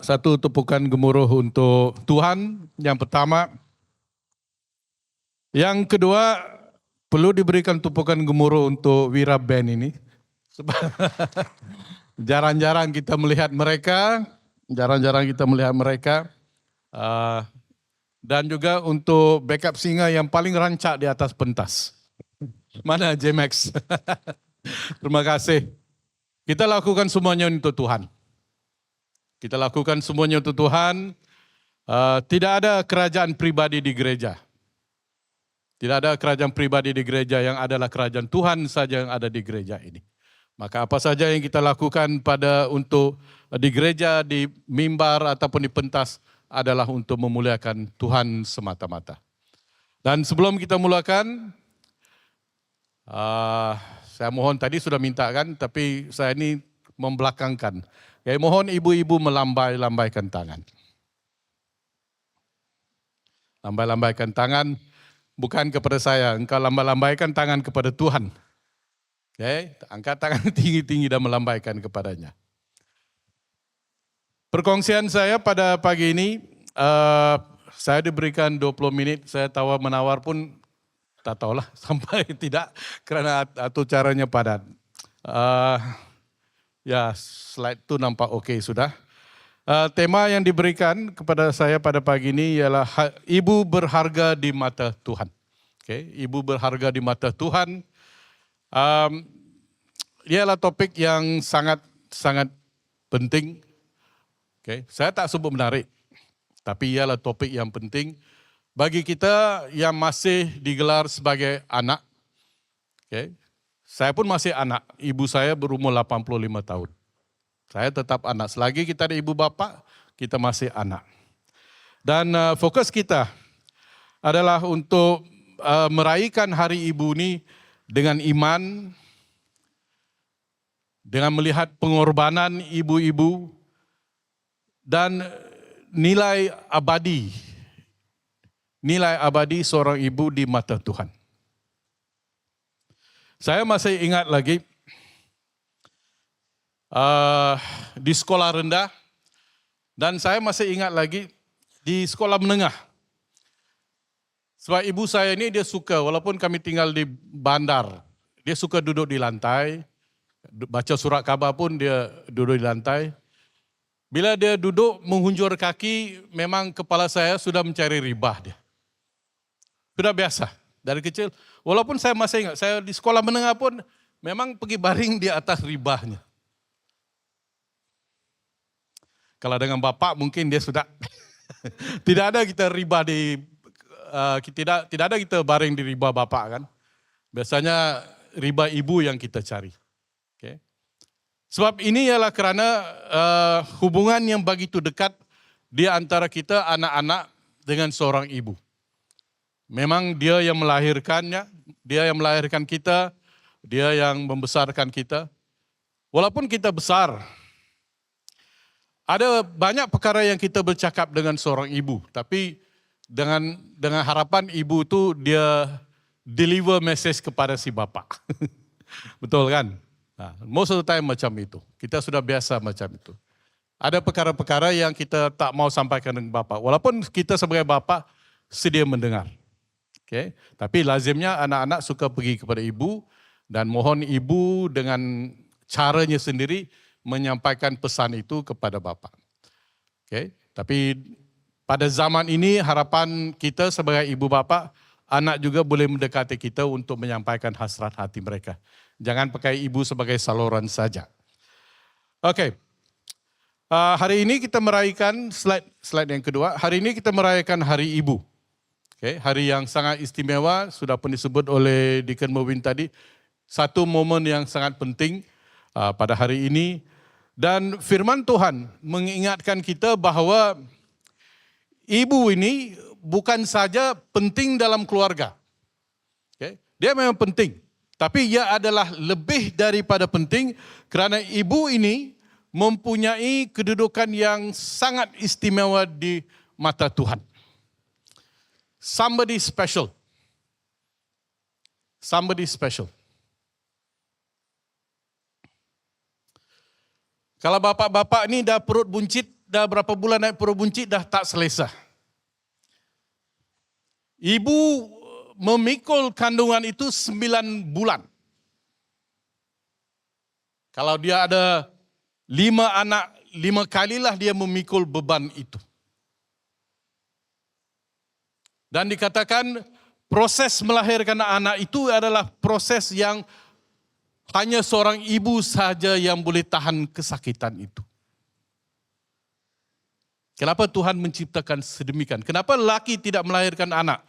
Satu tepukan gemuruh untuk Tuhan yang pertama. Yang kedua, perlu diberikan tepukan gemuruh untuk Wira Band ini. Jarang-jarang kita melihat mereka, dan juga untuk backup singer yang paling rancak di atas pentas. Mana J-Max? Terima kasih. Kita lakukan semuanya untuk Tuhan. Tidak ada kerajaan pribadi di gereja. Tidak ada kerajaan pribadi di gereja, yang adalah kerajaan Tuhan saja yang ada di gereja ini. Maka apa saja yang kita lakukan untuk di gereja, di mimbar ataupun di pentas adalah untuk memuliakan Tuhan semata-mata. Dan sebelum kita mulakan, saya mohon, tadi sudah minta kan, tapi saya ini membelakangkan. Ya, mohon ibu-ibu melambai-lambaikan tangan. Lambai-lambaikan tangan, bukan kepada saya, engkau lambai-lambaikan tangan kepada Tuhan. Okay? Angkat tangan tinggi-tinggi dan melambaikan kepadanya. Perkongsian saya pada pagi ini, saya diberikan 20 menit, saya tawar-menawar pun tak tahulah sampai tidak, kerana atur caranya padat. Ya, slide itu nampak okey sudah. Tema yang diberikan kepada saya pada pagi ini ialah ibu berharga di mata Tuhan. Okay, ibu berharga di mata Tuhan. Ialah topik yang sangat penting. Okay, saya tak sebut menarik, tapi ialah topik yang penting bagi kita yang masih digelar sebagai anak. Okay, saya pun masih anak, ibu saya berumur 85 tahun. Saya tetap anak. Selagi kita ada ibu bapa, kita masih anak. Dan fokus kita adalah untuk meraihkan hari ibu ini dengan iman, dengan melihat pengorbanan ibu-ibu dan nilai abadi seorang ibu di mata Tuhan. Saya masih ingat lagi, di sekolah rendah, dan saya masih ingat lagi di sekolah menengah. Sebab ibu saya ini dia suka, walaupun kami tinggal di bandar, dia suka duduk di lantai, baca surat khabar pun dia duduk di lantai. Bila dia duduk menghunjur kaki, memang kepala saya sudah mencari ribah dia. Sudah biasa, dari kecil. Walaupun saya masih ingat, saya di sekolah menengah pun memang pergi baring di atas ribahnya. Kalau dengan bapak mungkin dia sudah tidak ada kita riba tidak ada kita baring di riba bapak kan. Biasanya riba ibu yang kita cari. Okay. Sebab ini ialah kerana hubungan yang begitu dekat di antara kita anak-anak dengan seorang ibu. Memang dia yang melahirkannya, dia yang melahirkan kita, dia yang membesarkan kita. Walaupun kita besar, ada banyak perkara yang kita bercakap dengan seorang ibu, tapi dengan harapan ibu itu dia deliver message kepada si bapa. Betul kan? Nah, most of the time macam itu. Kita sudah biasa macam itu. Ada perkara-perkara yang kita tak mau sampaikan dengan bapa, walaupun kita sebagai bapa sedia mendengar. Okay? Tapi lazimnya anak-anak suka pergi kepada ibu dan mohon ibu dengan caranya sendiri menyampaikan pesan itu kepada bapa. Okay? Tapi pada zaman ini harapan kita sebagai ibu bapa, anak juga boleh mendekati kita untuk menyampaikan hasrat hati mereka. Jangan pakai ibu sebagai saluran saja. Okey. Hari ini kita merayakan slide yang kedua. Hari ini kita merayakan Hari Ibu. Okay? Hari yang sangat istimewa, sudah pun disebut oleh Deacon Merwin tadi. Satu momen yang sangat penting pada hari ini. Dan firman Tuhan mengingatkan kita bahawa ibu ini bukan saja penting dalam keluarga. Okay? Dia memang penting. Tapi ia adalah lebih daripada penting kerana ibu ini mempunyai kedudukan yang sangat istimewa di mata Tuhan. Somebody special. Somebody special. Kalau bapak-bapak ni dah perut buncit, dah berapa bulan naik pura buncit dah tak selesa. Ibu memikul kandungan itu 9 bulan. Kalau dia ada 5 anak, 5 kalilah dia memikul beban itu. Dan dikatakan proses melahirkan anak itu adalah proses yang hanya seorang ibu saja yang boleh tahan kesakitan itu. Kenapa Tuhan menciptakan sedemikian? Kenapa lelaki tidak melahirkan anak?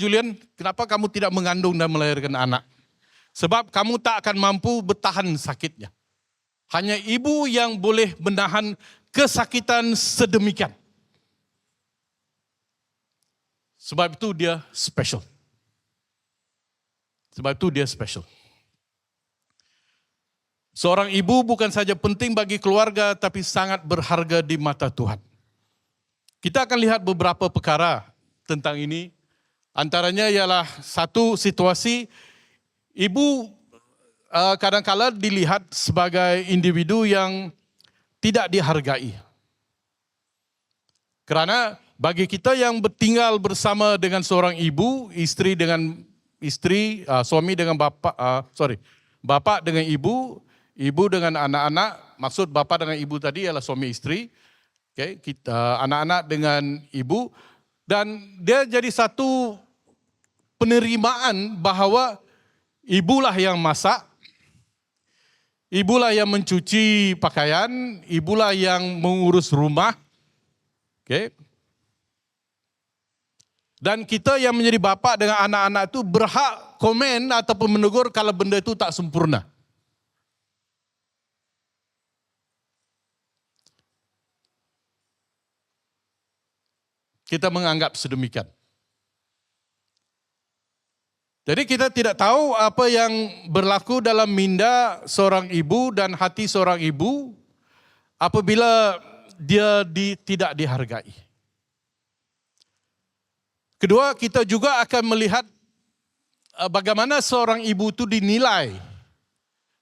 Julian, kenapa kamu tidak mengandung dan melahirkan anak? Sebab kamu tak akan mampu bertahan sakitnya. Hanya ibu yang boleh menahan kesakitan sedemikian. Sebab itu dia special. Sebab itu dia special. Seorang ibu bukan saja penting bagi keluarga, tapi sangat berharga di mata Tuhan. Kita akan lihat beberapa perkara tentang ini. Antaranya ialah satu situasi, ibu kadang-kala dilihat sebagai individu yang tidak dihargai. Karena bagi kita yang bertinggal bersama dengan seorang ibu, istri dengan istri, suami dengan bapak dengan ibu, ibu dengan anak-anak, maksud bapak dengan ibu tadi adalah suami istri, okay, kita anak-anak dengan ibu, dan dia jadi satu penerimaan bahawa ibulah yang masak, ibulah yang mencuci pakaian, ibulah yang mengurus rumah, okay. Dan kita yang menjadi bapa dengan anak-anak itu berhak komen ataupun menegur kalau benda itu tak sempurna. Kita menganggap sedemikian. Jadi kita tidak tahu apa yang berlaku dalam minda seorang ibu dan hati seorang ibu apabila dia tidak dihargai. Kedua, kita juga akan melihat bagaimana seorang ibu itu dinilai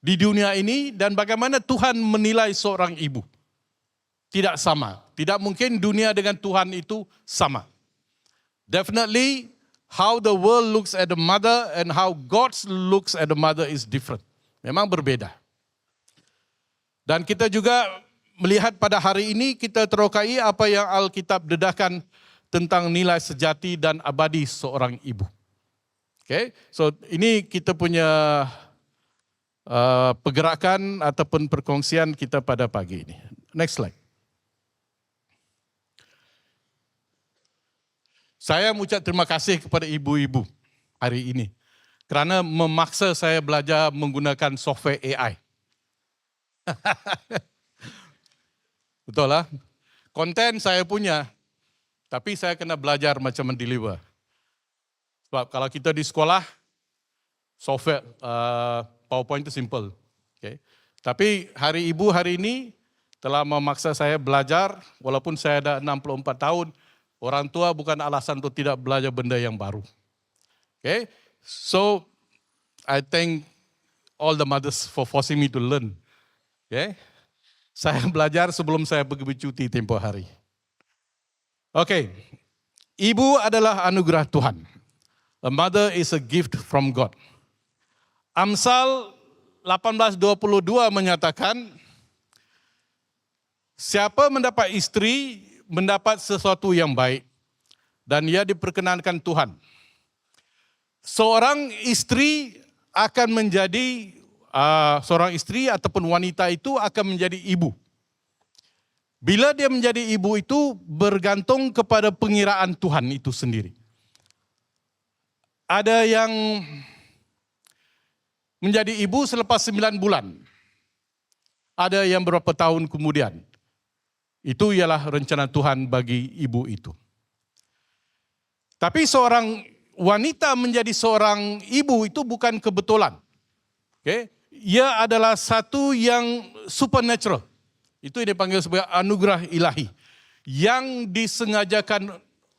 di dunia ini dan bagaimana Tuhan menilai seorang ibu. Tidak sama. Tidak mungkin dunia dengan Tuhan itu sama. Definitely, how the world looks at the mother and how God looks at the mother is different. Memang berbeda. Dan kita juga melihat pada hari ini kita terokai apa yang Alkitab dedahkan tentang nilai sejati dan abadi seorang ibu. Okay, so ini kita punya pergerakan ataupun perkongsian kita pada pagi ini. Next slide. Saya mengucap terima kasih kepada ibu-ibu hari ini kerana memaksa saya belajar menggunakan software AI. Betul lah. Konten saya punya, tapi saya kena belajar macam mendeliver. Sebab kalau kita di sekolah, software PowerPoint itu simple. Okay. Tapi hari ibu hari ini telah memaksa saya belajar, walaupun saya dah 64 tahun, orang tua bukan alasan untuk tidak belajar benda yang baru. Okay. So, I thank all the mothers for forcing me to learn. Okay. Saya belajar sebelum saya pergi bercuti tempoh hari. Okay. Ibu adalah anugerah Tuhan. A mother is a gift from God. Amsal 18:22 menyatakan, siapa mendapat istri, mendapat sesuatu yang baik, dan ia diperkenankan Tuhan. Seorang istri akan menjadi, seorang istri ataupun wanita itu akan menjadi ibu. Bila dia menjadi ibu itu bergantung kepada pengiraan Tuhan itu sendiri. Ada yang menjadi ibu selepas 9 bulan. Ada yang berapa tahun kemudian. Itu ialah rencana Tuhan bagi ibu itu. Tapi seorang wanita menjadi seorang ibu itu bukan kebetulan. Okay? Ia adalah satu yang supernatural. Itu yang dipanggil sebagai anugerah ilahi. Yang disengajakan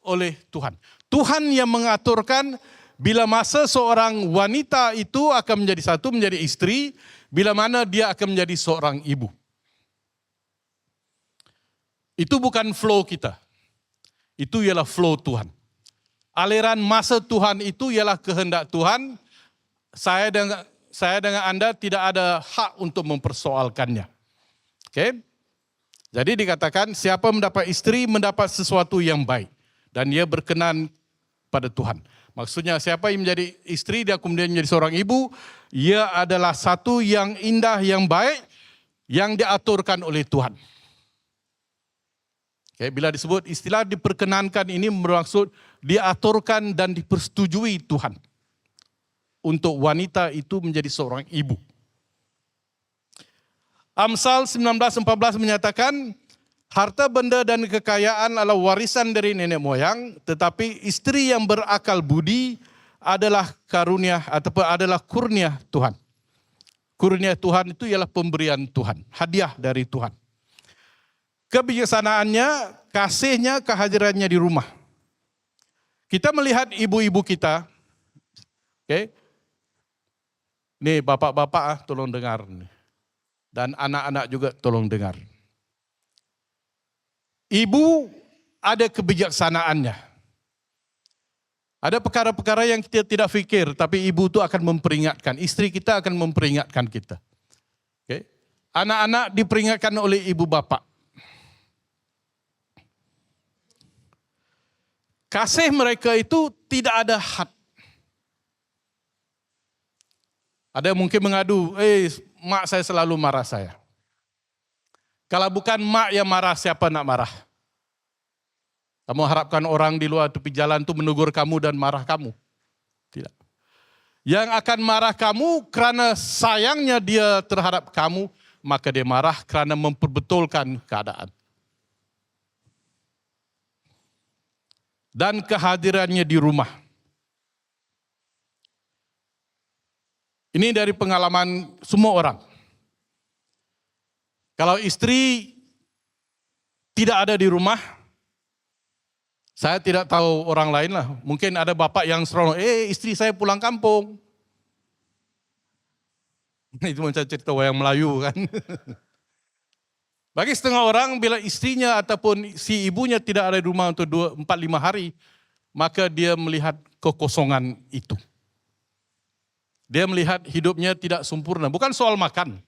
oleh Tuhan. Tuhan yang mengaturkan bila masa seorang wanita itu akan menjadi satu, menjadi istri, bila mana dia akan menjadi seorang ibu. Itu bukan flow kita. Itu ialah flow Tuhan. Aliran masa Tuhan itu ialah kehendak Tuhan. Saya dengan Anda tidak ada hak untuk mempersoalkannya. Okay? Jadi dikatakan siapa mendapat istri mendapat sesuatu yang baik. Dan dia berkenan pada Tuhan. Maksudnya siapa yang menjadi istri dia kemudian menjadi seorang ibu. Ia adalah satu yang indah, yang baik. Yang diaturkan oleh Tuhan. Okay, bila disebut istilah diperkenankan ini bermaksud diaturkan dan dipersetujui Tuhan. Untuk wanita itu menjadi seorang ibu. Amsal 19:14 menyatakan, harta benda dan kekayaan adalah warisan dari nenek moyang, tetapi istri yang berakal budi adalah karunia ataupun adalah kurnia Tuhan. Kurnia Tuhan itu ialah pemberian Tuhan, hadiah dari Tuhan. Kebijaksanaannya, kasihnya, kehadirannya di rumah. Kita melihat ibu-ibu kita, okay? Nih bapak-bapak tolong dengar. Dan anak-anak juga tolong dengar. Ibu ada kebijaksanaannya. Ada perkara-perkara yang kita tidak fikir, tapi ibu itu akan memperingatkan. Istri kita akan memperingatkan kita. Okay? Anak-anak diperingatkan oleh ibu bapak. Kasih mereka itu tidak ada had. Ada yang mungkin mengadu, mak saya selalu marah saya. Kalau bukan mak yang marah, siapa nak marah? Kamu harapkan orang di luar tepi jalan itu menegur kamu dan marah kamu? Tidak. Yang akan marah kamu kerana sayangnya dia terhadap kamu, maka dia marah kerana memperbetulkan keadaan. Dan kehadirannya di rumah. Ini dari pengalaman semua orang. Kalau istri tidak ada di rumah, saya tidak tahu orang lain lah. Mungkin ada bapak yang seronok, istri saya pulang kampung. Itu macam cerita wayang Melayu kan. Bagi setengah orang, bila istrinya ataupun si ibunya tidak ada di rumah untuk 4-5 hari, maka dia melihat kekosongan itu. Dia melihat hidupnya tidak sempurna. Bukan soal makan.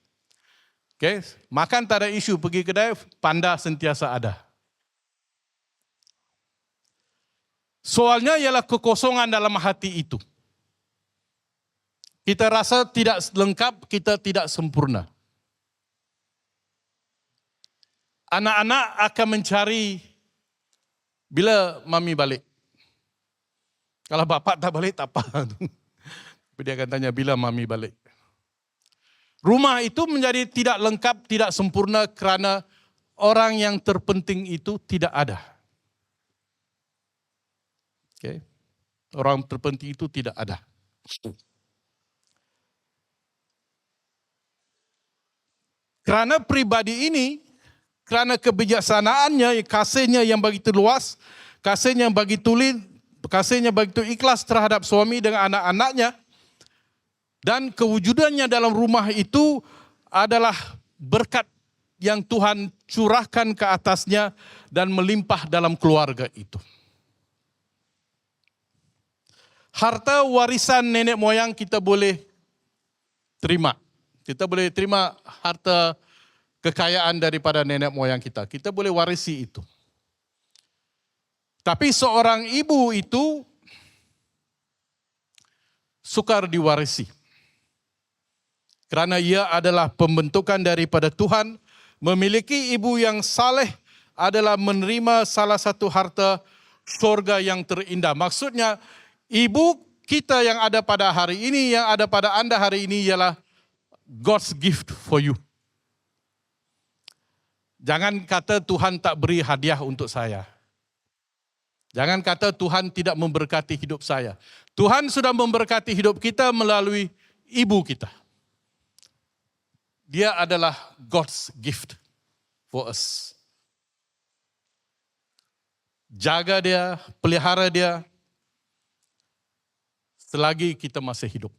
Okay? Makan tak ada isu, pergi kedai, panda sentiasa ada. Soalnya ialah kekosongan dalam hati itu. Kita rasa tidak lengkap, kita tidak sempurna. Anak-anak akan mencari bila mami balik. Kalau bapak tak balik, tak apa. Tapi dia akan tanya bila mami balik. Rumah itu menjadi tidak lengkap, tidak sempurna kerana orang yang terpenting itu tidak ada. Okay. Orang terpenting itu tidak ada. Kerana pribadi ini, kerana kebijaksanaannya, kasihnya yang begitu luas, kasihnya yang begitu tulen, kasihnya begitu ikhlas terhadap suami dengan anak-anaknya, dan kewujudannya dalam rumah itu adalah berkat yang Tuhan curahkan ke atasnya dan melimpah dalam keluarga itu. Harta warisan nenek moyang kita boleh terima. Kita boleh terima harta kekayaan daripada nenek moyang kita. Kita boleh warisi itu. Tapi seorang ibu itu sukar diwarisi. Kerana ia adalah pembentukan daripada Tuhan. Memiliki ibu yang saleh adalah menerima salah satu harta surga yang terindah. Maksudnya, ibu kita yang ada pada hari ini, yang ada pada anda hari ini ialah God's gift for you. Jangan kata Tuhan tak beri hadiah untuk saya. Jangan kata Tuhan tidak memberkati hidup saya. Tuhan sudah memberkati hidup kita melalui ibu kita. Dia adalah God's gift for us. Jaga dia, pelihara dia, selagi kita masih hidup.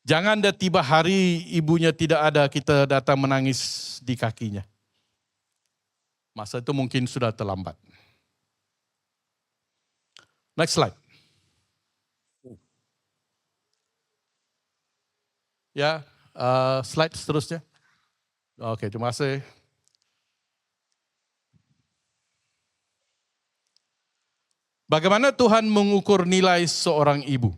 Jangan dah tiba hari ibunya tidak ada, kita datang menangis di kakinya. Masa itu mungkin sudah terlambat. Next slide. Ya, slide seterusnya. Oke, terima kasih. Bagaimana Tuhan mengukur nilai seorang ibu?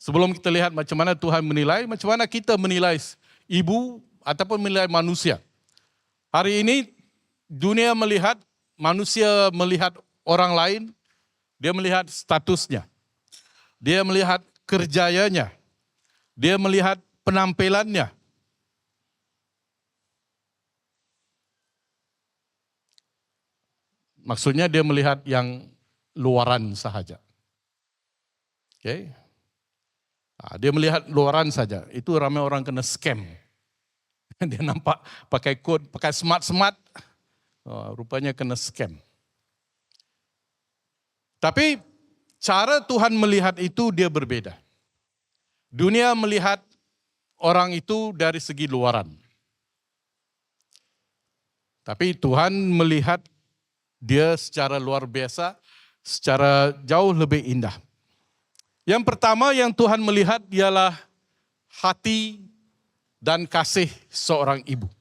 Sebelum kita lihat macam mana Tuhan menilai, macam mana kita menilai ibu ataupun menilai manusia. Hari ini dunia melihat, manusia melihat orang lain, dia melihat statusnya, dia melihat kerjayanya, dia melihat penampilannya. Maksudnya dia melihat yang luaran sahaja. Oke. Dia melihat luaran saja. Itu ramai orang kena scam. Dia nampak pakai kod, pakai smart-smart. Rupanya kena scam. Tapi cara Tuhan melihat itu dia berbeda. Dunia melihat orang itu dari segi luaran. Tapi Tuhan melihat dia secara luar biasa, secara jauh lebih indah. Yang pertama yang Tuhan melihat ialah hati dan kasih seorang ibu.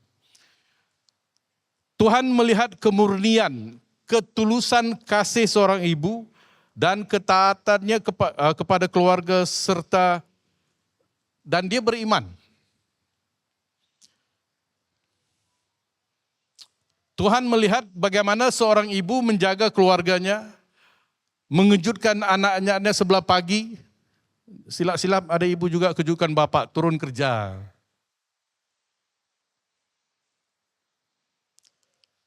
Tuhan melihat kemurnian, ketulusan kasih seorang ibu dan ketaatannya kepada keluarga serta dan dia beriman. Tuhan melihat bagaimana seorang ibu menjaga keluarganya, mengejutkan anak-anaknya sebelah pagi. Silap-silap ada ibu juga kejutkan bapak turun kerja.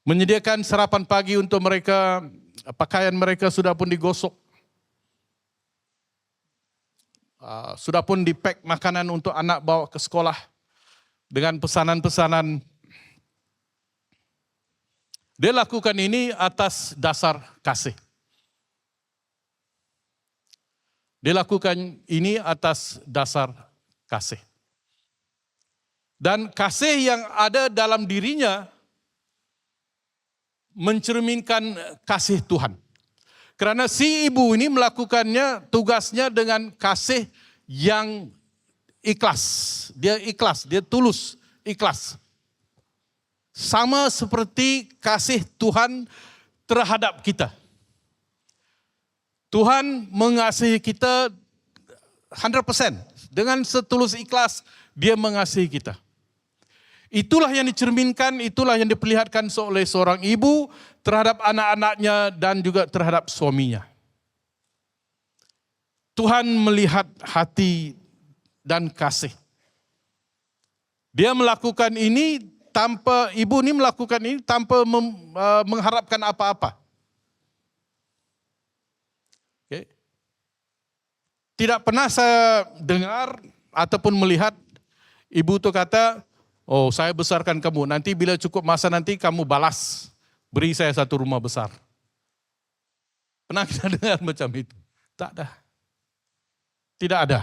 Menyediakan sarapan pagi untuk mereka, pakaian mereka sudah pun digosok. Sudah pun dipack makanan untuk anak bawa ke sekolah dengan pesanan-pesanan. Dia lakukan ini atas dasar kasih. Dia lakukan ini atas dasar kasih. Dan kasih yang ada dalam dirinya mencerminkan kasih Tuhan. Karena si ibu ini melakukannya tugasnya dengan kasih yang ikhlas. Dia tulus, ikhlas. Sama seperti kasih Tuhan terhadap kita. Tuhan mengasihi kita 100%. Dengan setulus ikhlas, dia mengasihi kita. Itulah yang dicerminkan, itulah yang diperlihatkan oleh seorang ibu terhadap anak-anaknya dan juga terhadap suaminya. Tuhan melihat hati dan kasih. Dia melakukan ini tanpa, ibu ini melakukan ini tanpa mengharapkan apa-apa. Okay. Tidak pernah saya dengar ataupun melihat ibu itu kata, oh saya besarkan kamu, nanti bila cukup masa nanti kamu balas, beri saya satu rumah besar. Pernah kita dengar macam itu? Tak ada. Tidak ada.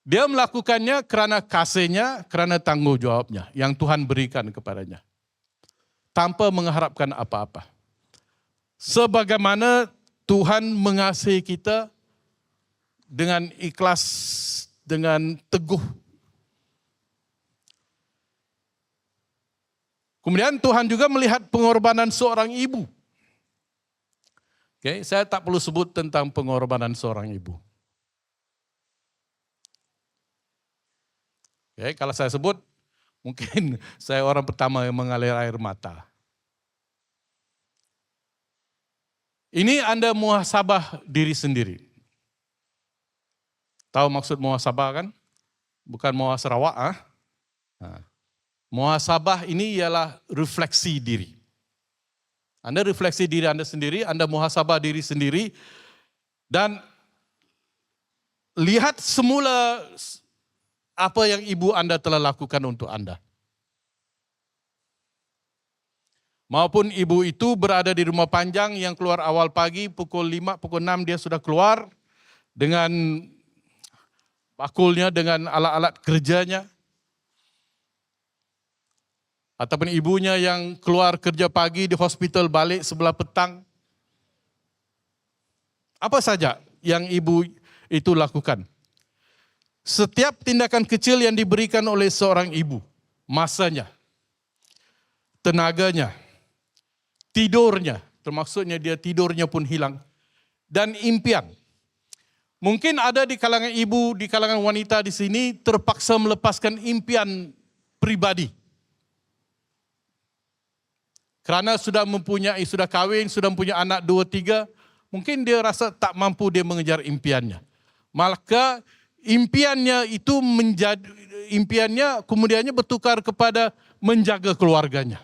Dia melakukannya kerana kasihnya, kerana tanggung jawabnya yang Tuhan berikan kepadanya. Tanpa mengharapkan apa-apa. Sebagaimana Tuhan mengasihi kita dengan ikhlas, dengan teguh. Kemudian Tuhan juga melihat pengorbanan seorang ibu. Oke, saya tak perlu sebut tentang pengorbanan seorang ibu. Oke, kalau saya sebut, mungkin saya orang pertama yang mengalir air mata. Ini Anda muhasabah diri sendiri. Tahu maksud muhasabah kan? Bukan muhasabah. Muhasabah ini ialah refleksi diri. Anda refleksi diri Anda sendiri, Anda muhasabah diri sendiri, dan lihat semula apa yang ibu Anda telah lakukan untuk Anda. Maupun ibu itu berada di rumah panjang yang keluar awal pagi, pukul 5, pukul 6 dia sudah keluar dengan bakulnya dengan alat-alat kerjanya. Ataupun ibunya yang keluar kerja pagi di hospital balik sebelah petang. Apa saja yang ibu itu lakukan. Setiap tindakan kecil yang diberikan oleh seorang ibu, masanya, tenaganya, tidurnya, termaksudnya dia tidurnya pun hilang, dan impian. Mungkin ada di kalangan ibu, di kalangan wanita di sini terpaksa melepaskan impian pribadi. Kerana sudah kahwin, sudah mempunyai anak 2-3, mungkin dia rasa tak mampu dia mengejar impiannya. Maka impiannya kemudiannya bertukar kepada menjaga keluarganya.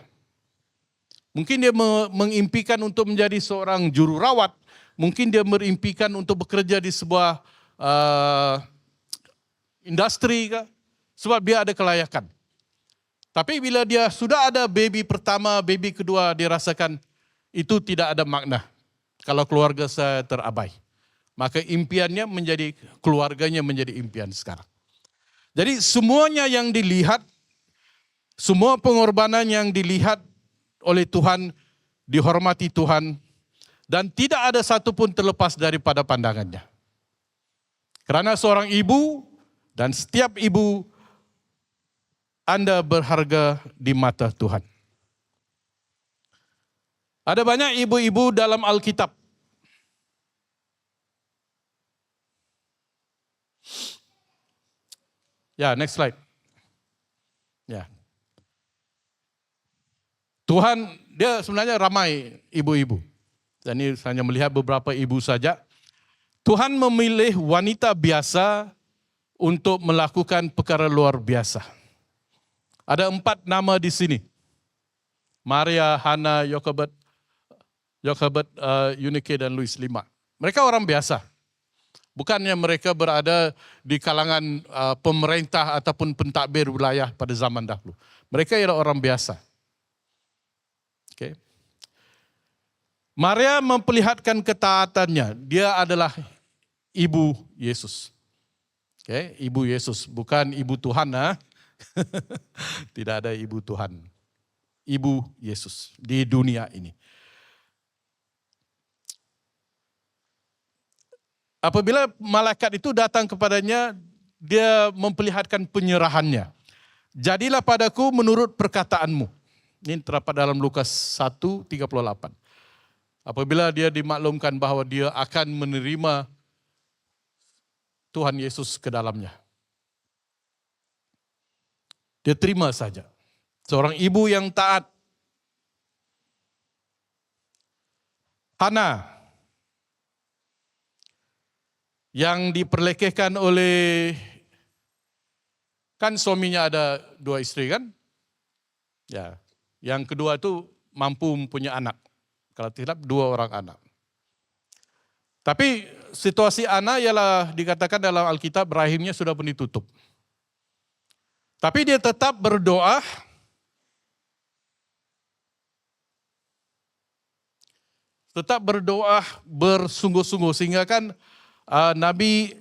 Mungkin dia mengimpikan untuk menjadi seorang jururawat, mungkin dia berimpikan untuk bekerja di sebuah industri, sebab dia ada kelayakan. Tapi bila dia sudah ada baby pertama, baby kedua, dia rasakan itu tidak ada makna kalau keluarga saya terabai. Maka impiannya keluarganya menjadi impian sekarang. Jadi semuanya yang dilihat, semua pengorbanan yang dilihat oleh Tuhan, dihormati Tuhan, dan tidak ada satu pun terlepas daripada pandangannya. Kerana seorang ibu, dan setiap ibu, Anda berharga di mata Tuhan. Ada banyak ibu-ibu dalam Alkitab. Ya, next slide. Ya. Tuhan, dia sebenarnya ramai ibu-ibu. Dan ini hanya melihat beberapa ibu saja. Tuhan memilih wanita biasa untuk melakukan perkara luar biasa. Ada 4 nama di sini. Maria, Hana, Yokebed, Eunike dan Louis 5. Mereka orang biasa. Bukannya mereka berada di kalangan pemerintah ataupun pentadbir wilayah pada zaman dahulu. Mereka ialah orang biasa. Okay. Maria memperlihatkan ketaatannya. Dia adalah ibu Yesus. Okay. Ibu Yesus, bukan ibu Tuhan. Tidak ada ibu Tuhan. Ibu Yesus di dunia ini. Apabila malaikat itu datang kepadanya, dia memperlihatkan penyerahannya. Jadilah padaku menurut perkataanmu. Ini terdapat dalam Lukas 1:38. Apabila dia dimaklumkan bahawa dia akan menerima Tuhan Yesus ke dalamnya. Dia terima saja. Seorang ibu yang taat. Hana yang diperlekehkan oleh, kan suaminya ada 2 isteri kan? Ya. Yang kedua itu mampu mempunyai anak. Kalau tidak 2 orang anak. Tapi situasi Ana ialah dikatakan dalam Alkitab rahimnya sudah pun ditutup. Tapi dia tetap berdoa. Tetap berdoa bersungguh-sungguh. Sehingga kan Nabi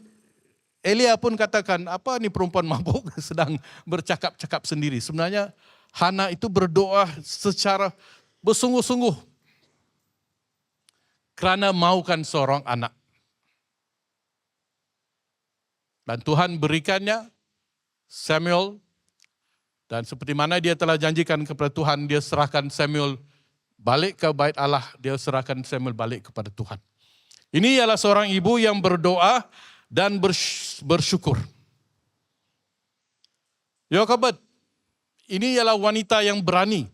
Elia pun katakan, apa ni perempuan mabuk sedang bercakap-cakap sendiri. Sebenarnya Hana itu berdoa secara bersungguh-sungguh. Kerana maukan seorang anak. Dan Tuhan berikannya Samuel. Dan seperti mana dia telah janjikan kepada Tuhan, dia serahkan Samuel balik ke bait Allah, dia serahkan Samuel balik kepada Tuhan. Ini ialah seorang ibu yang berdoa dan bersyukur. Yokebed, ini ialah wanita yang berani.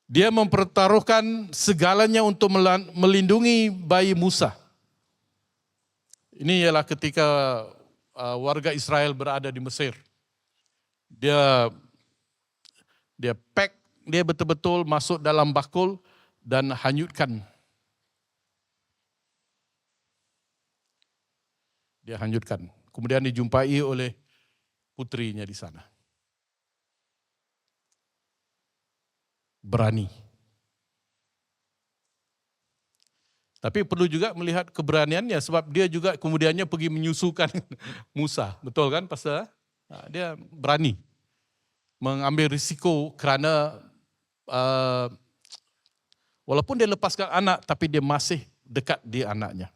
Dia mempertaruhkan segalanya untuk melindungi bayi Musa. Ini ialah ketika warga Israel berada di Mesir. Dia pack, dia betul-betul masuk dalam bakul dan hanyutkan. Dia hanyutkan. Kemudian dijumpai oleh putrinya di sana. Berani. Tapi perlu juga melihat keberaniannya sebab dia juga kemudiannya pergi menyusukan Musa. Betul kan Pastor? Dia berani mengambil risiko kerana walaupun dia lepaskan anak tapi dia masih dekat di anaknya.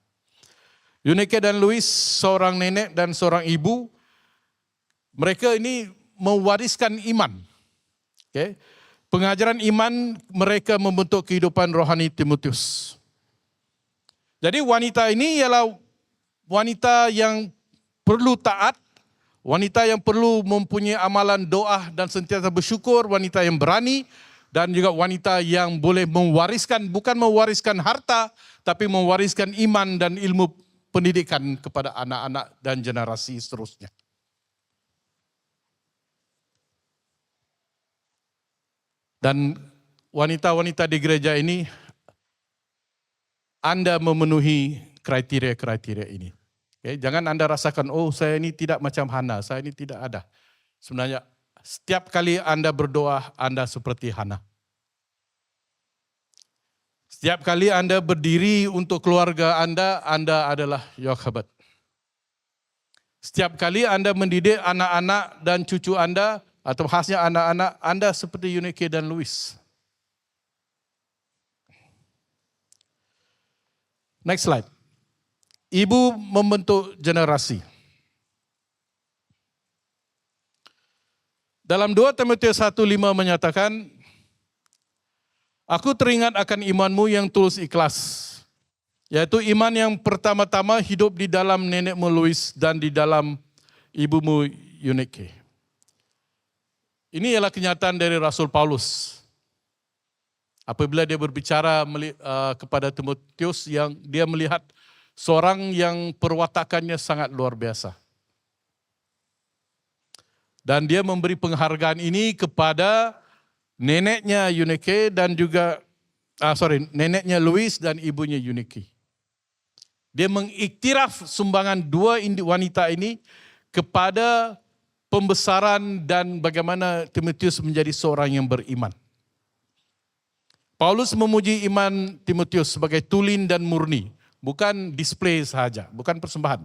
Eunike dan Louis, seorang nenek dan seorang ibu, mereka ini mewariskan iman. Okay. Pengajaran iman mereka membentuk kehidupan rohani Timotius. Jadi wanita ini ialah wanita yang perlu taat, wanita yang perlu mempunyai amalan doa dan sentiasa bersyukur, wanita yang berani dan juga wanita yang boleh mewariskan, bukan mewariskan harta, tapi mewariskan iman dan ilmu pendidikan kepada anak-anak dan generasi seterusnya. Dan wanita-wanita di gereja ini, Anda memenuhi kriteria-kriteria ini. Okay, jangan Anda rasakan, oh saya ini tidak macam Hana, saya ini tidak ada. Sebenarnya setiap kali Anda berdoa, Anda seperti Hana. Setiap kali Anda berdiri untuk keluarga Anda adalah Yochebed. Setiap kali Anda mendidik anak-anak dan cucu Anda, atau khasnya anak-anak, Anda seperti Eunike dan Louis. Next slide. Ibu membentuk generasi. Dalam 2 Timotius 1:5 menyatakan, aku teringat akan imanmu yang tulus ikhlas, yaitu iman yang pertama-tama hidup di dalam nenekmu Louis dan di dalam ibumu Eunike. Ini ialah kenyataan dari Rasul Paulus. Apabila dia berbicara kepada Timotius yang dia melihat seorang yang perwatakannya sangat luar biasa. Dan dia memberi penghargaan ini kepada neneknya Eunike dan juga, neneknya Louis dan ibunya Eunike. Dia mengiktiraf sumbangan dua wanita ini kepada pembesaran dan bagaimana Timotius menjadi seorang yang beriman. Paulus memuji iman Timotius sebagai tulen dan murni, bukan display sahaja, bukan persembahan.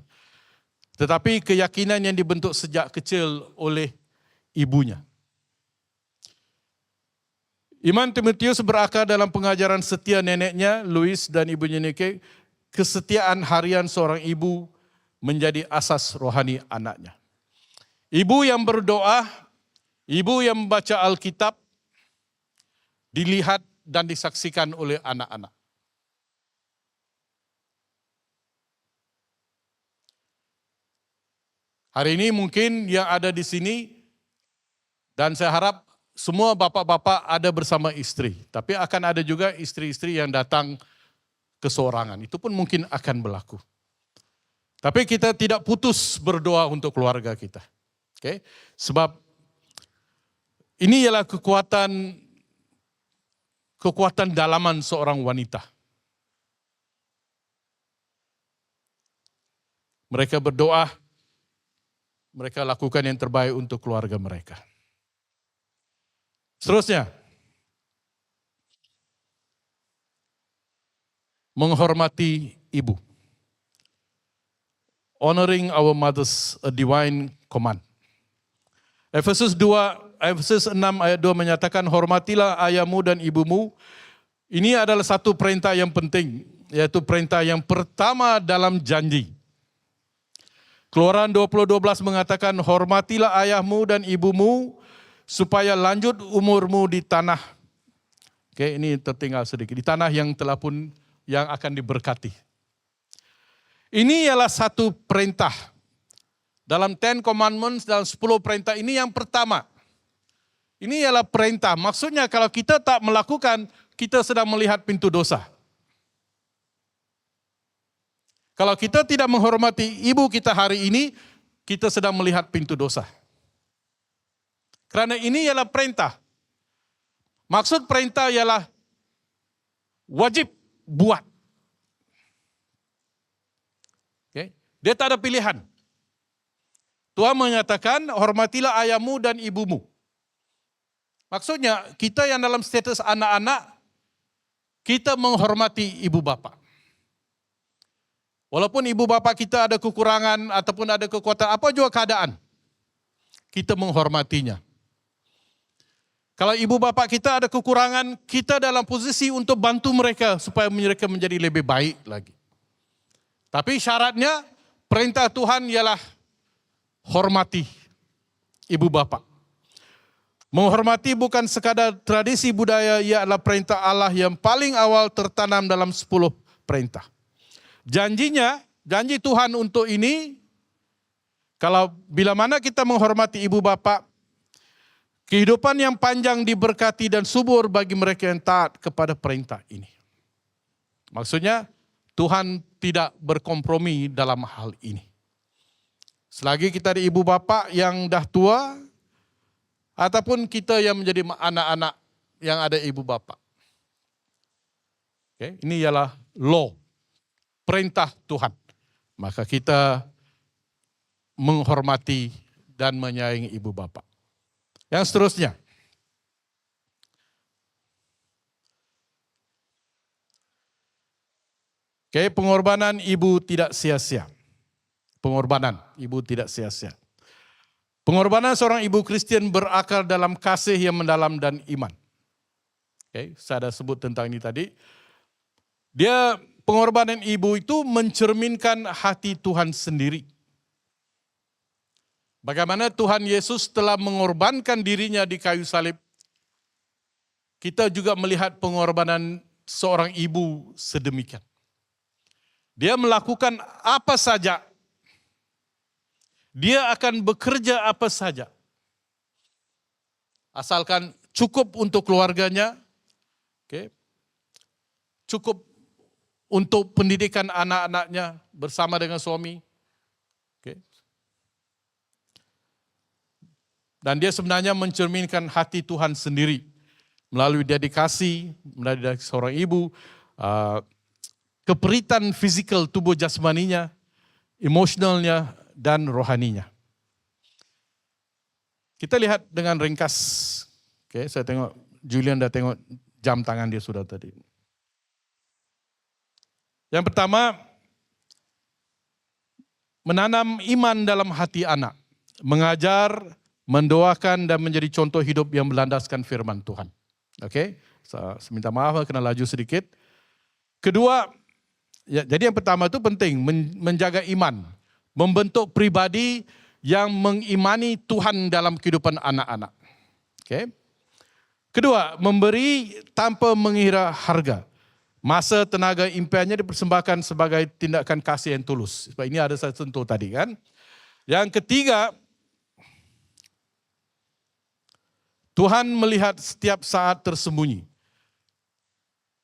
Tetapi keyakinan yang dibentuk sejak kecil oleh ibunya. Iman Timotius berakar dalam pengajaran setia neneknya, Louis dan ibunya Eunike. Kesetiaan harian seorang ibu menjadi asas rohani anaknya. Ibu yang berdoa, ibu yang membaca Alkitab, dilihat dan disaksikan oleh anak-anak. Hari ini mungkin yang ada di sini, dan saya harap semua bapak-bapak ada bersama istri. Tapi akan ada juga istri-istri yang datang kesorangan. Itu pun mungkin akan berlaku. Tapi kita tidak putus berdoa untuk keluarga kita. Okay? Sebab ini ialah kekuatan dalaman seorang wanita. Mereka berdoa, mereka lakukan yang terbaik untuk keluarga mereka. Seterusnya, menghormati ibu. Honoring our mothers, a divine command. Efesus 6 ayat 2 menyatakan, hormatilah ayahmu dan ibumu. Ini adalah satu perintah yang penting, yaitu perintah yang pertama dalam janji. Keluaran 20:12 mengatakan, hormatilah ayahmu dan ibumu supaya lanjut umurmu di tanah. Oke, ini tertinggal sedikit. Di tanah yang telah pun yang akan diberkati. Ini ialah satu perintah. Dalam 10 Commandments, dalam 10 perintah ini yang pertama. Ini ialah perintah. Maksudnya kalau kita tak melakukan, kita sedang melihat pintu dosa. Kalau kita tidak menghormati ibu kita hari ini, kita sedang melihat pintu dosa. Karena ini ialah perintah. Maksud perintah ialah wajib buat. Okay. Dia tak ada pilihan. Tuhan menyatakan, hormatilah ayahmu dan ibumu. Maksudnya, kita yang dalam status anak-anak, kita menghormati ibu bapa. Walaupun ibu bapa kita ada kekurangan ataupun ada kekuatan, apa juga keadaan, kita menghormatinya. Kalau ibu bapa kita ada kekurangan, kita dalam posisi untuk bantu mereka supaya mereka menjadi lebih baik lagi. Tapi syaratnya, perintah Tuhan ialah hormati ibu bapa. Menghormati bukan sekadar tradisi budaya, ia adalah perintah Allah yang paling awal tertanam dalam 10 perintah. Janjinya, janji Tuhan untuk ini, kalau bila mana kita menghormati ibu bapa, kehidupan yang panjang diberkati dan subur bagi mereka yang taat kepada perintah ini. Maksudnya, Tuhan tidak berkompromi dalam hal ini. Selagi kita ada ibu bapa yang dah tua, ataupun kita yang menjadi anak-anak yang ada ibu bapa. Okay, ini ialah law, perintah Tuhan. Maka kita menghormati dan menyayangi ibu bapa. Yang seterusnya. Okay, pengorbanan ibu tidak sia-sia. Pengorbanan ibu tidak sia-sia. Pengorbanan seorang ibu Kristen berakar dalam kasih yang mendalam dan iman. Okay, saya dah sebut tentang ini tadi. Dia, pengorbanan ibu itu mencerminkan hati Tuhan sendiri. Bagaimana Tuhan Yesus telah mengorbankan dirinya di kayu salib, kita juga melihat pengorbanan seorang ibu sedemikian. Dia melakukan apa saja, dia akan bekerja apa saja, asalkan cukup untuk keluarganya, okay, cukup untuk pendidikan anak-anaknya bersama dengan suami. Okay. Dan dia sebenarnya mencerminkan hati Tuhan sendiri melalui dedikasi, melalui seorang ibu, keperitan fizikal tubuh jasmaninya, emosionalnya, dan rohaninya. Kita lihat dengan ringkas. Okay, saya tengok, Julian dah tengok jam tangan dia sudah tadi. Yang pertama, menanam iman dalam hati anak, mengajar, mendoakan dan menjadi contoh hidup yang berlandaskan firman Tuhan. Oke, saya minta maaf kena laju sedikit. Kedua, ya, jadi yang pertama itu penting, menjaga iman, membentuk pribadi yang mengimani Tuhan dalam kehidupan anak-anak. Oke. Kedua, memberi tanpa mengira harga. Masa, tenaga, impiannya dipersembahkan sebagai tindakan kasih yang tulus. Sebab ini ada saya sentuh tadi kan. Yang ketiga, Tuhan melihat setiap saat tersembunyi.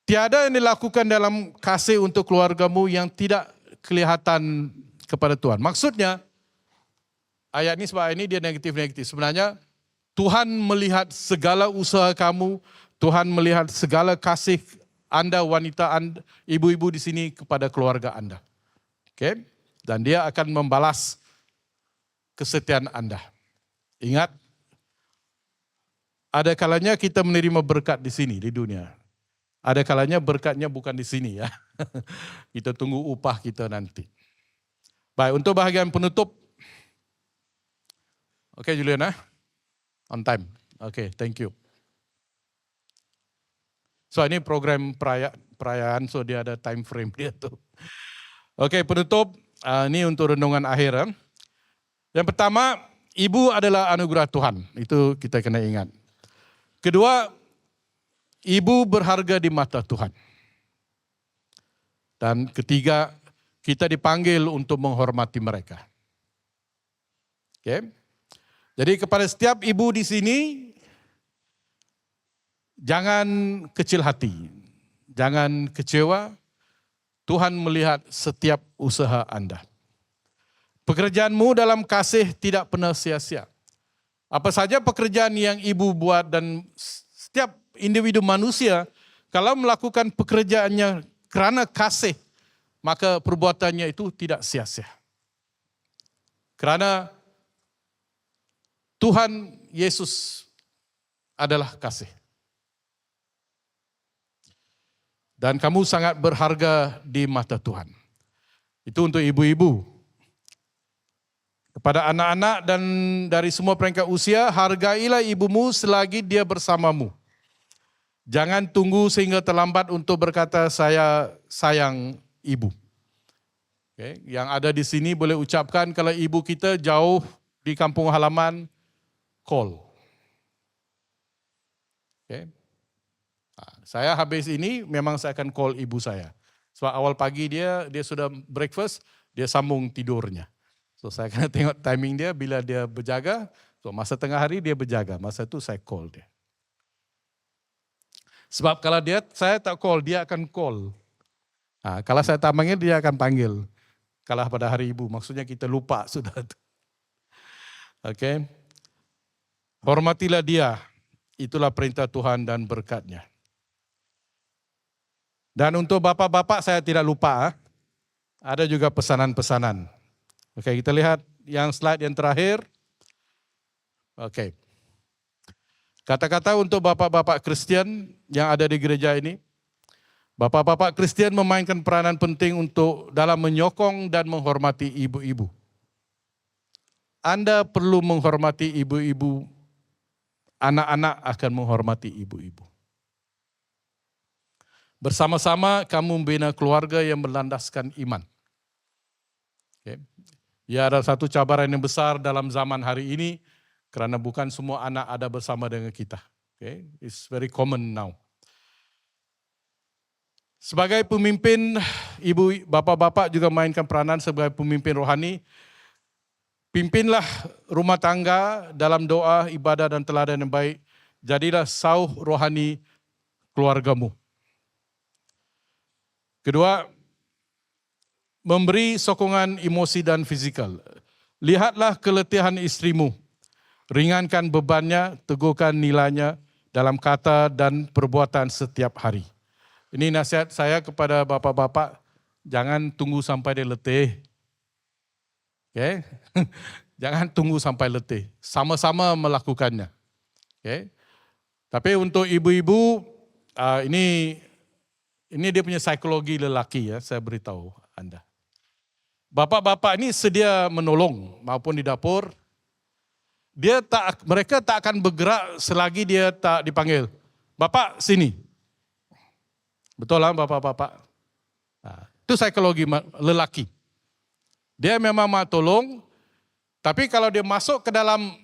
Tiada yang dilakukan dalam kasih untuk keluargamu yang tidak kelihatan kepada Tuhan. Maksudnya, ayat ini sebab ini dia negatif-negatif. Sebenarnya, Tuhan melihat segala usaha kamu, Tuhan melihat segala kasih Anda, wanita Anda, ibu-ibu di sini kepada keluarga Anda. Oke? Dan dia akan membalas kesetiaan Anda. Ingat, ada kalanya kita menerima berkat di sini, di dunia. Ada kalanya berkatnya bukan di sini ya. Kita tunggu upah kita nanti. Baik, untuk bahagian penutup. Oke, Juliana. On time. Oke, thank you. So ini program perayaan, so dia ada time frame dia tuh. Oke, penutup. Ini untuk renungan akhir. Yang pertama, ibu adalah anugerah Tuhan. Itu kita kena ingat. Kedua, ibu berharga di mata Tuhan. Dan ketiga, kita dipanggil untuk menghormati mereka. Oke. Jadi kepada setiap ibu di sini, jangan kecil hati, jangan kecewa. Tuhan melihat setiap usaha Anda. Pekerjaanmu dalam kasih tidak pernah sia-sia. Apa saja pekerjaan yang ibu buat dan setiap individu manusia, kalau melakukan pekerjaannya kerana kasih, maka perbuatannya itu tidak sia-sia. Kerana Tuhan Yesus adalah kasih. Dan kamu sangat berharga di mata Tuhan. Itu untuk ibu-ibu. Kepada anak-anak dan dari semua peringkat usia, hargailah ibumu selagi dia bersamamu. Jangan tunggu sehingga terlambat untuk berkata saya sayang ibu. Okay. Yang ada di sini boleh ucapkan kalau ibu kita jauh di kampung halaman, call. Okay. Saya habis ini memang saya akan call ibu saya. Sebab awal pagi dia sudah breakfast, dia sambung tidurnya. So saya kena tengok timing dia bila dia berjaga. So masa tengah hari dia berjaga, masa itu saya call dia. Sebab kalau saya tak call, dia akan call. Kalau saya tak panggil, dia akan panggil. Kalau pada hari ibu, maksudnya kita lupa sudah. Okay. Hormatilah dia, itulah perintah Tuhan dan berkatnya. Dan untuk bapak-bapak saya tidak lupa, ada juga pesanan-pesanan. Oke, kita lihat yang slide yang terakhir. Oke. Kata-kata untuk bapak-bapak Kristian yang ada di gereja ini. Bapak-bapak Kristian memainkan peranan penting untuk dalam menyokong dan menghormati ibu-ibu. Anda perlu menghormati ibu-ibu, anak-anak akan menghormati ibu-ibu. Bersama-sama kamu membina keluarga yang berlandaskan iman. Okay. Ya, ada satu cabaran yang besar dalam zaman hari ini, kerana bukan semua anak ada bersama dengan kita. Okay. It's very common now. Sebagai pemimpin, ibu, bapak-bapak juga mainkan peranan sebagai pemimpin rohani. Pimpinlah rumah tangga dalam doa, ibadah dan teladan yang baik. Jadilah sauh rohani keluargamu. Kedua, memberi sokongan emosi dan fizikal. Lihatlah keletihan istrimu. Ringankan bebannya, teguhkan nilainya dalam kata dan perbuatan setiap hari. Ini nasihat saya kepada bapak-bapak, jangan tunggu sampai dia letih. Okay? Jangan tunggu sampai letih, sama-sama melakukannya. Okay? Tapi untuk ibu-ibu, ini dia punya psikologi lelaki, ya, saya beritahu Anda. Bapak-bapak ini sedia menolong maupun di dapur. Mereka tak akan bergerak selagi dia tak dipanggil. Bapak sini. Betul lah bapak-bapak. Itu psikologi lelaki. Dia memang mau tolong, tapi kalau dia masuk ke dalam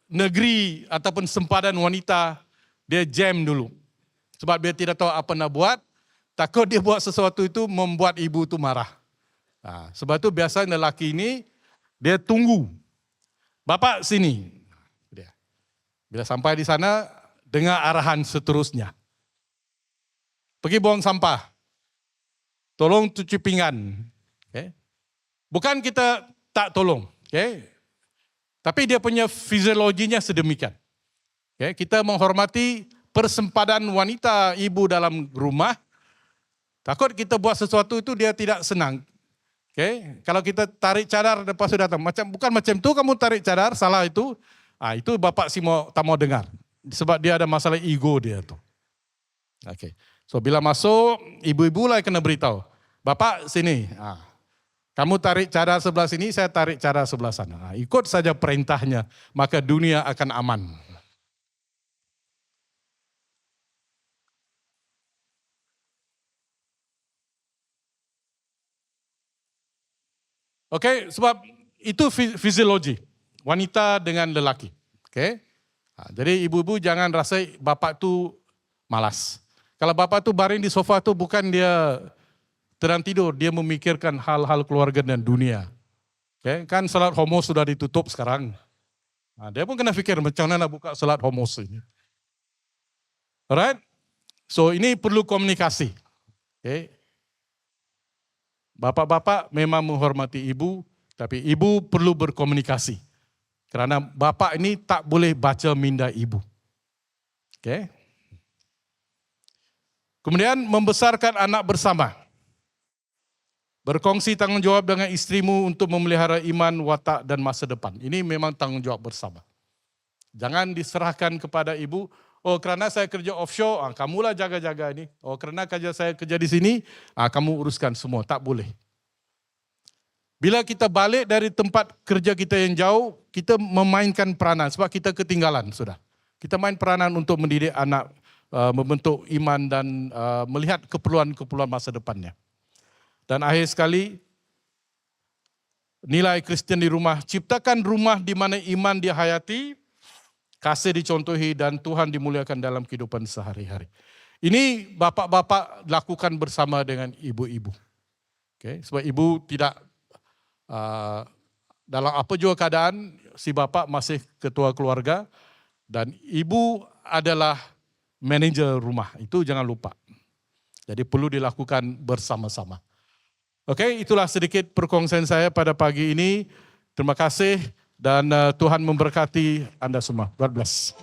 negeri ataupun sempadan wanita, dia jam dulu. Sebab dia tidak tahu apa nak buat, takut dia buat sesuatu itu membuat ibu itu marah. Sebab itu biasanya lelaki ini, dia tunggu. Bapak sini. Bila sampai di sana, dengar arahan seterusnya. Pergi buang sampah. Tolong cuci pinggan. Okay. Bukan kita tak tolong. Okay. Tapi dia punya fisiologinya sedemikian. Okay. Kita menghormati persempadan wanita ibu dalam rumah. Takut kita buat sesuatu itu dia tidak senang. Okay. Kalau kita tarik cadar lepas sudah datang, bukan macam tu kamu tarik cadar, salah itu. Itu bapak tak mau dengar. Sebab dia ada masalah ego dia tu. Okay. So bila masuk, ibu-ibu lah kena beritahu. Bapak sini, kamu tarik cadar sebelah sini, saya tarik cadar sebelah sana. Ikut saja perintahnya, maka dunia akan aman. Oke, sebab itu fisiologi wanita dengan lelaki. Oke, jadi ibu-ibu jangan rasa bapak tu malas. Kalau bapak tu baring di sofa tu bukan dia terang tidur, dia memikirkan hal-hal keluarga dan dunia. Oke, kan salat homo sudah ditutup sekarang. Dia pun kena fikir macam mana nak buka salat homo ini. Alright, so ini perlu komunikasi. Oke. Bapak-bapak memang menghormati ibu, tapi ibu perlu berkomunikasi. Kerana bapak ini tak boleh baca minda ibu. Okay. Kemudian membesarkan anak bersama. Berkongsi tanggungjawab dengan istrimu untuk memelihara iman, watak dan masa depan. Ini memang tanggungjawab bersama. Jangan diserahkan kepada ibu, oh kerana saya kerja offshore, kamulah jaga-jaga ini. Oh kerana saya kerja di sini, kamu uruskan semua. Tak boleh. Bila kita balik dari tempat kerja kita yang jauh, kita memainkan peranan sebab kita ketinggalan sudah. Kita main peranan untuk mendidik anak, membentuk iman dan melihat keperluan-keperluan masa depannya. Dan akhir sekali, nilai Kristian di rumah, ciptakan rumah di mana iman dihayati, kasih dicontohi dan Tuhan dimuliakan dalam kehidupan sehari-hari. Ini bapak-bapak lakukan bersama dengan ibu-ibu. Okay? Sebab ibu tidak dalam apa juga keadaan, si bapak masih ketua keluarga dan ibu adalah manajer rumah. Itu jangan lupa. Jadi perlu dilakukan bersama-sama. Okey, itulah sedikit perkongsian saya pada pagi ini. Terima kasih dan Tuhan memberkati Anda semua. God bless.